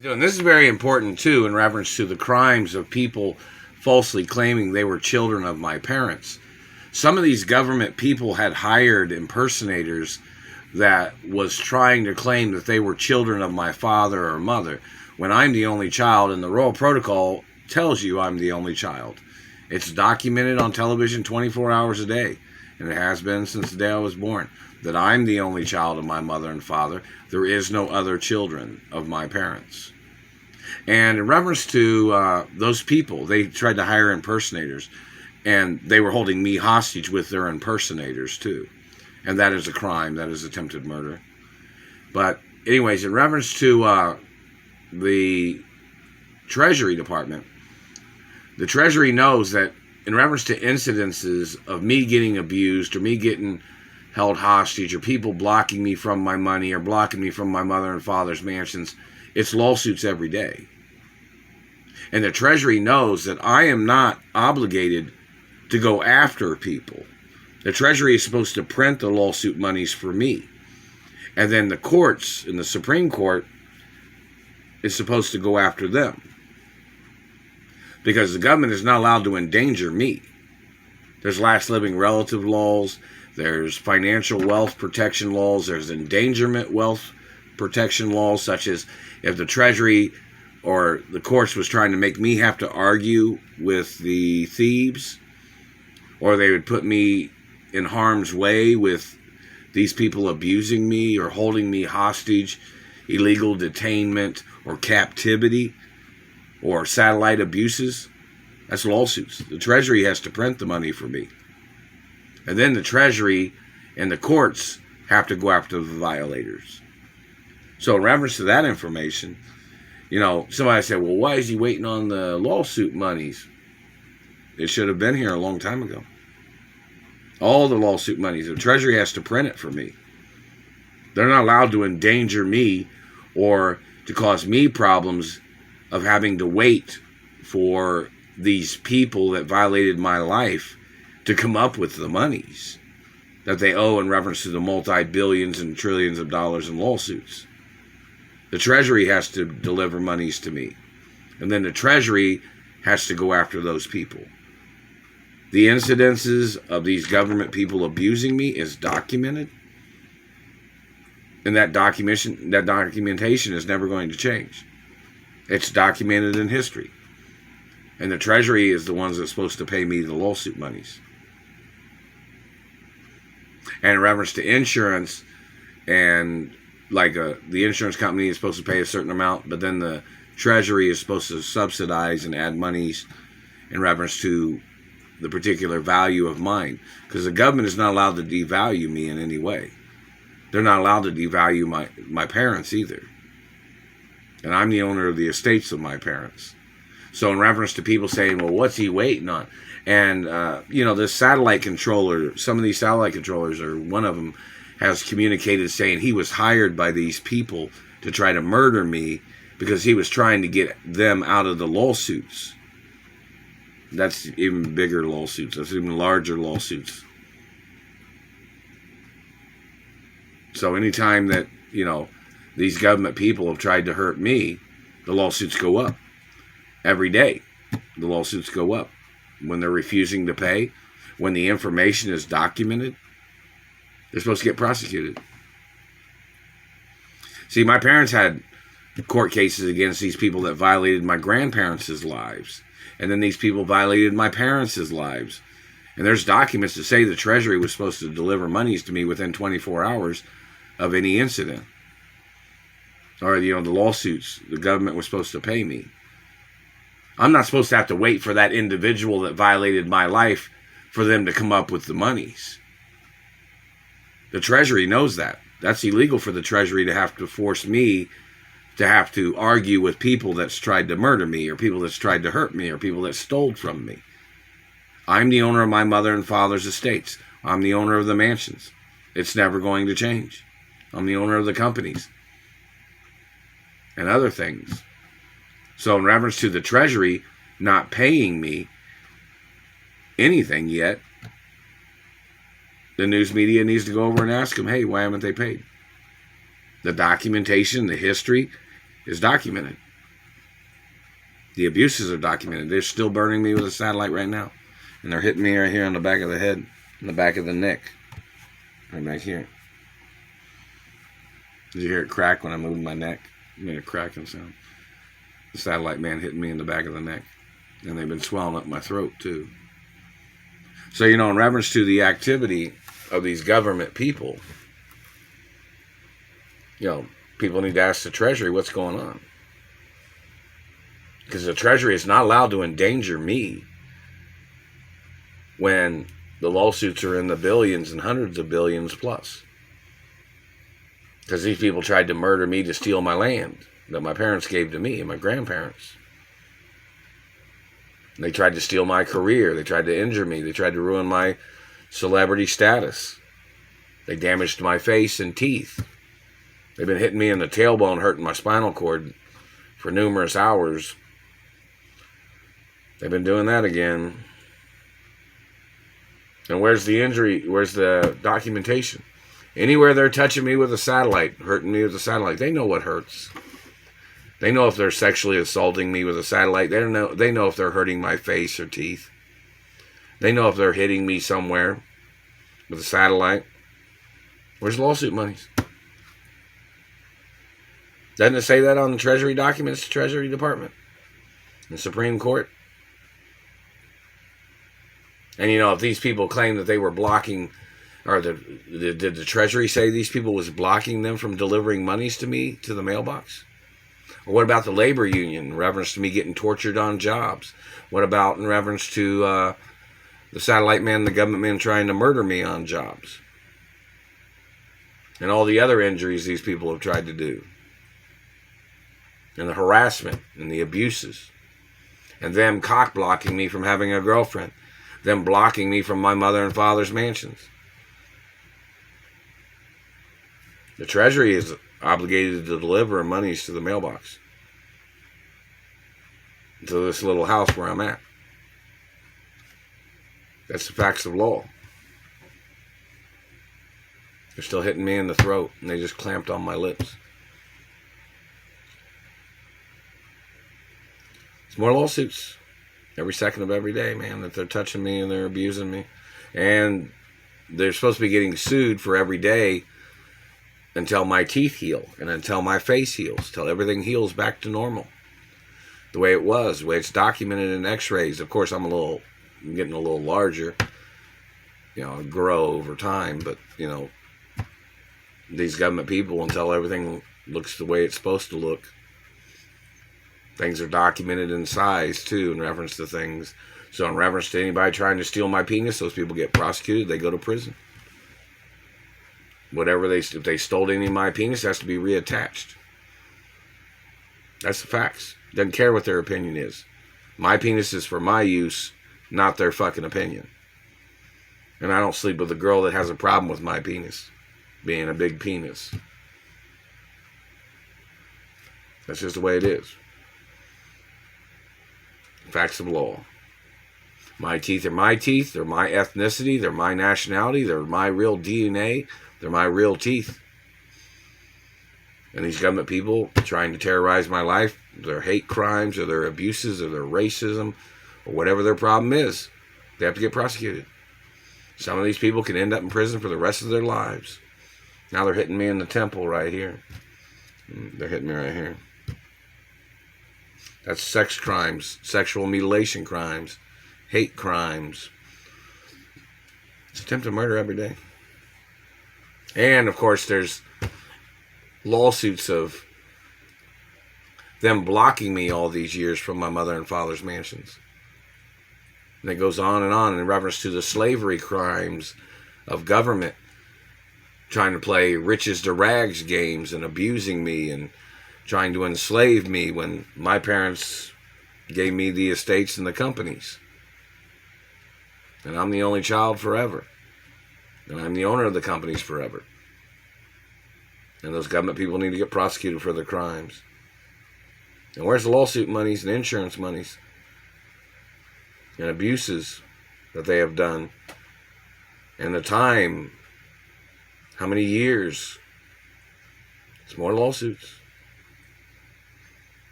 And this is very important, too, in reference to the crimes of people falsely claiming they were children of my parents. Some of these government people had hired impersonators that was trying to claim that they were children of my father or mother, when I'm the only child, and the Royal Protocol tells you I'm the only child. It's documented on television 24 hours a day, and it has been since the day I was born, that I'm the only child of my mother and father. There is no other children of my parents. And in reference to those people, they tried to hire impersonators, and they were holding me hostage with their impersonators too. And that is a crime. That is attempted murder. But anyways, in reference to the Treasury Department, the Treasury knows that in reference to incidences of me getting abused or me getting held hostage or people blocking me from my money or blocking me from my mother and father's mansions, it's lawsuits every day. And the Treasury knows that I am not obligated to go after people. The Treasury is supposed to print the lawsuit monies for me. And then the courts, in the Supreme Court, is supposed to go after them. Because the government is not allowed to endanger me. There's last living relative laws. There's financial wealth protection laws. There's endangerment wealth protection laws, such as if the Treasury or the courts was trying to make me have to argue with the thieves, or they would put me in harm's way with these people abusing me or holding me hostage, illegal detainment or captivity or satellite abuses, that's lawsuits. The Treasury has to print the money for me. And then the Treasury and the courts have to go after the violators. So in reference to that information, somebody said, well, why is he waiting on the lawsuit monies? It should have been here a long time ago. All the lawsuit monies, the Treasury has to print it for me. They're not allowed to endanger me or to cause me problems of having to wait for these people that violated my life to come up with the monies that they owe in reference to the multi-billions and trillions of dollars in lawsuits. The Treasury has to deliver monies to me. And then the Treasury has to go after those people. The incidences of these government people abusing me is documented. And that documentation is never going to change. It's documented in history. And the Treasury is the ones that's supposed to pay me the lawsuit monies. And in reference to insurance, and the insurance company is supposed to pay a certain amount, but then the Treasury is supposed to subsidize and add monies in reference to the particular value of mine. Because the government is not allowed to devalue me in any way. They're not allowed to devalue my parents either. And I'm the owner of the estates of my parents. So in reference to people saying, well, what's he waiting on? And, this satellite controller, some of these satellite controllers, or one of them, has communicated saying he was hired by these people to try to murder me because he was trying to get them out of the lawsuits. That's even bigger lawsuits. That's even larger lawsuits. So anytime that, these government people have tried to hurt me, the lawsuits go up. Every day, the lawsuits go up. When they're refusing to pay, when the information is documented, they're supposed to get prosecuted. See, my parents had court cases against these people that violated my grandparents' lives. And then these people violated my parents' lives. And there's documents that say the Treasury was supposed to deliver monies to me within 24 hours of any incident. Or, the lawsuits, the government was supposed to pay me. I'm not supposed to have to wait for that individual that violated my life for them to come up with the monies. The Treasury knows that. That's illegal for the Treasury to have to force me to have to argue with people that's tried to murder me, or people that's tried to hurt me, or people that stole from me. I'm the owner of my mother and father's estates. I'm the owner of the mansions. It's never going to change. I'm the owner of the companies and other things. So in reference to the Treasury not paying me anything yet, the news media needs to go over and ask them, hey, why haven't they paid? The documentation, the history is documented. The abuses are documented. They're still burning me with a satellite right now. And they're hitting me right here on the back of the head, in the back of the neck. Right back here. Did you hear it crack when I moved my neck? It made a cracking sound. The satellite man hitting me in the back of the neck. And they've been swelling up my throat, too. So, you know, in reference to the activity of these government people, you know, people need to ask the Treasury what's going on. Because the Treasury is not allowed to endanger me when the lawsuits are in the billions and hundreds of billions plus. Because these people tried to murder me to steal my land that my parents gave to me and my grandparents. They tried to steal my career. They tried to injure me. They tried to ruin my celebrity status. They damaged my face and teeth. They've been hitting me in the tailbone, hurting my spinal cord for numerous hours. They've been doing that again. And where's the injury? Where's the documentation? Anywhere they're touching me with a satellite, hurting me with a satellite, they know what hurts. They know if they're sexually assaulting me with a satellite. They know if they're hurting my face or teeth. They know if they're hitting me somewhere with a satellite. Where's the lawsuit monies? Doesn't it say that on the Treasury documents, the Treasury Department, the Supreme Court? And you know, if these people claim that they were blocking, or did the Treasury say these people was blocking them from delivering monies to me, to the mailbox? Or what about the labor union in reference to me getting tortured on jobs? What about in reference to the satellite man, the government man trying to murder me on jobs? And all the other injuries these people have tried to do. And the harassment and the abuses. And them cock-blocking me from having a girlfriend. Them blocking me from my mother and father's mansions. The Treasury is obligated to deliver monies to the mailbox. To this little house where I'm at. That's the facts of law. They're still hitting me in the throat, and they just clamped on my lips. It's more lawsuits every second of every day, man, that they're touching me and they're abusing me. And they're supposed to be getting sued for every day until my teeth heal and until my face heals, till everything heals back to normal. The way it was, the way it's documented in x-rays. Of course, I'm getting a little larger. You know, I grow over time, but, you know, these government people, until everything looks the way it's supposed to look, things are documented in size, too, in reference to things. So in reference to anybody trying to steal my penis, those people get prosecuted, they go to prison. If they stole any of my penis, it has to be reattached. That's the facts. Doesn't care what their opinion is. My penis is for my use, not their fucking opinion. And I don't sleep with a girl that has a problem with my penis being a big penis. That's just the way it is. Facts of law. My teeth are my teeth. They're my ethnicity. They're my nationality. They're my real DNA. They're my real teeth. And these government people trying to terrorize my life, their hate crimes or their abuses or their racism or whatever their problem is, they have to get prosecuted. Some of these people can end up in prison for the rest of their lives. Now they're hitting me in the temple right here. They're hitting me right here. That's sex crimes, sexual mutilation crimes, hate crimes. It's attempted murder every day. And, of course, there's lawsuits of them blocking me all these years from my mother and father's mansions. And it goes on in reference to the slavery crimes of government trying to play riches to rags games and abusing me and trying to enslave me when my parents gave me the estates and the companies. And I'm the only child forever. And I'm the owner of the companies forever. And those government people need to get prosecuted for their crimes. And where's the lawsuit monies and insurance monies and abuses that they have done? And the time, how many years? It's more lawsuits.